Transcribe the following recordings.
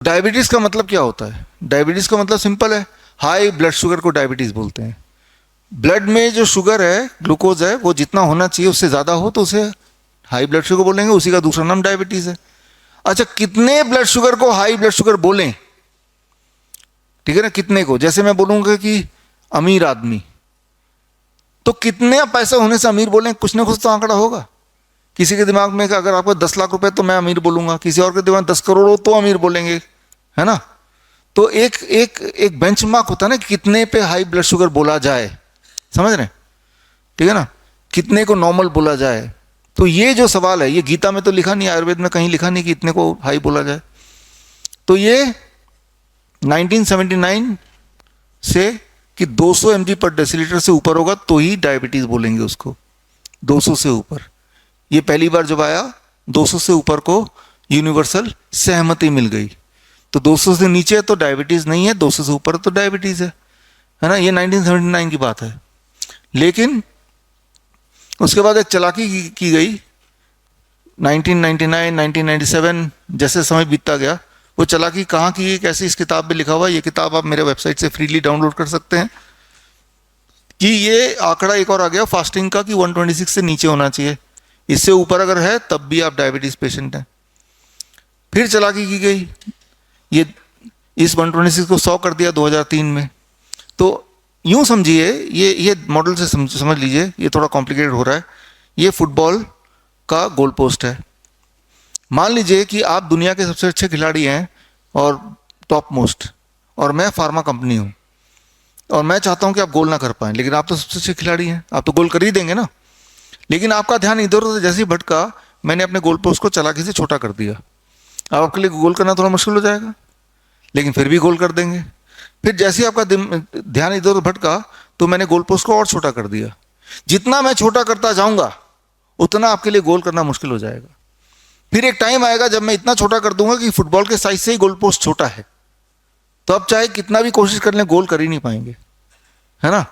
Diabetes का मतलब क्या होता है? डायबिटीज़ का मतलब सिंपल है, हाई ब्लड शुगर को डायबिटीज़ बोलते हैं। ब्लड में जो शुगर है, ग्लूकोज है, वो जितना होना चाहिए उससे ज़्यादा हो तो उसे हाई ब्लड शुगर बोलेंगे, उसी का दूसरा नाम डायबिटीज़ है। अच्छा, कितने ब्लड शुगर को हाई ब्लड शुगर बोलें? ठीक है ना, कितने को? जैसे मैं बोलूँगा कि अमीर आदमी, तो कितने पैसे होने से अमीर बोलें? कुछ ना कुछ तो आंकड़ा होगा। किसी के दिमाग में अगर आपको 10 लाख रुपए तो मैं अमीर बोलूंगा, किसी और के दिमाग में 10 करोड़ हो तो अमीर बोलेंगे, है ना? तो एक एक एक बेंचमार्क होता है ना, कितने पे हाई ब्लड शुगर बोला जाए, समझ रहे हैं? ठीक है ना, कितने को नॉर्मल बोला जाए। तो ये जो सवाल है, ये गीता में तो लिखा नहीं, आयुर्वेद में कहीं लिखा नहीं कि इतने को हाई बोला जाए। तो ये 1979 से कि 200 mg पर डेसीलीटर से ऊपर होगा तो ही डायबिटीज बोलेंगे उसको, 200 से ऊपर। ये पहली बार जब आया 200 से ऊपर को यूनिवर्सल सहमति मिल गई। तो 200 से नीचे तो डायबिटीज नहीं है, 200 से ऊपर तो डायबिटीज है ना? ये 1979 की बात है। लेकिन उसके बाद एक चालाकी की गई 1999, 1997, जैसे समय बीतता गया। वो चालाकी कहाँ की गई, कैसे, इस किताब में लिखा हुआ है। ये किताब आप मेरे वेबसाइट से फ्रीली डाउनलोड कर सकते हैं। कि ये आंकड़ा एक और आ गया फास्टिंग का कि 126 से नीचे होना चाहिए, इससे ऊपर अगर है तब भी आप डायबिटीज पेशेंट हैं। फिर चालाकी की गई, ये इस 126 को 100 कर दिया 2003 में। तो यूं समझिए, ये मॉडल से समझ लीजिए, ये थोड़ा कॉम्प्लिकेटेड हो रहा है। ये फुटबॉल का गोल पोस्ट है। मान लीजिए कि आप दुनिया के सबसे अच्छे खिलाड़ी हैं और टॉप मोस्ट, और मैं फार्मा कंपनी हूँ, और मैं चाहता हूँ कि आप गोल ना कर पाएं, लेकिन आप तो सबसे अच्छे खिलाड़ी हैं, आप तो गोल कर ही देंगे ना। लेकिन आपका ध्यान इधर उधर जैसे ही भटका, मैंने अपने गोल पोस्ट को चालाकी से छोटा कर दिया। अब आपके लिए गोल करना थोड़ा मुश्किल हो जाएगा, लेकिन फिर भी गोल कर देंगे। फिर जैसे ही आपका ध्यान इधर उधर भटका, तो मैंने गोल पोस्ट को और छोटा कर दिया। जितना मैं छोटा करता जाऊंगा उतना आपके लिए गोल करना मुश्किल हो जाएगा। फिर एक टाइम आएगा जब मैं इतना छोटा कर दूंगा कि फुटबॉल के साइज से ही गोल पोस्ट छोटा है, तो अब चाहे कितना भी कोशिश कर लें गोल कर ही नहीं पाएंगे, है ना?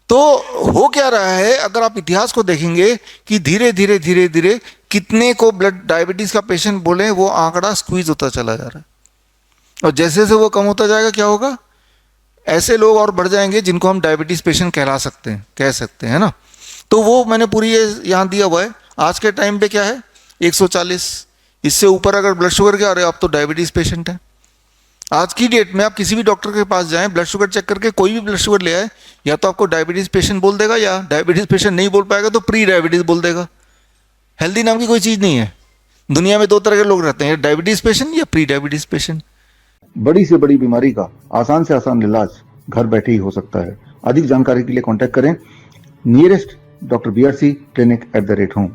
तो हो क्या रहा है, अगर आप इतिहास को देखेंगे कि धीरे धीरे धीरे धीरे कितने को ब्लड डायबिटीज का पेशेंट बोले, वो आंकड़ा स्क्वीज होता चला जा रहा है। और जैसे जैसे वो कम होता जाएगा, क्या होगा, ऐसे लोग और बढ़ जाएंगे जिनको हम डायबिटीज पेशेंट कहला सकते हैं, कह सकते हैं ना। तो वो मैंने पूरी ये यहाँ दिया हुआ है। आज के टाइम पे क्या है, 140, इससे ऊपर अगर ब्लड शुगर के आ रहे हो आप तो डायबिटीज पेशेंट है। आज की डेट में आप किसी भी डॉक्टर के पास जाएं, ब्लड शुगर चेक करके कोई भी ब्लड शुगर ले आए, या तो आपको डायबिटीज पेशेंट बोल देगा, या डायबिटीज पेशेंट नहीं बोल पाएगा तो प्री डायबिटीज बोल देगा। हेल्दी नाम की कोई चीज़ नहीं है। दुनिया में दो तरह के लोग रहते हैं, डायबिटीज पेशेंट या प्री डायबिटीज पेशेंट। बड़ी से बड़ी बीमारी का आसान से आसान इलाज घर बैठे ही हो सकता है। अधिक जानकारी के लिए कांटेक्ट करें nearest doctor BRC clinic @ home.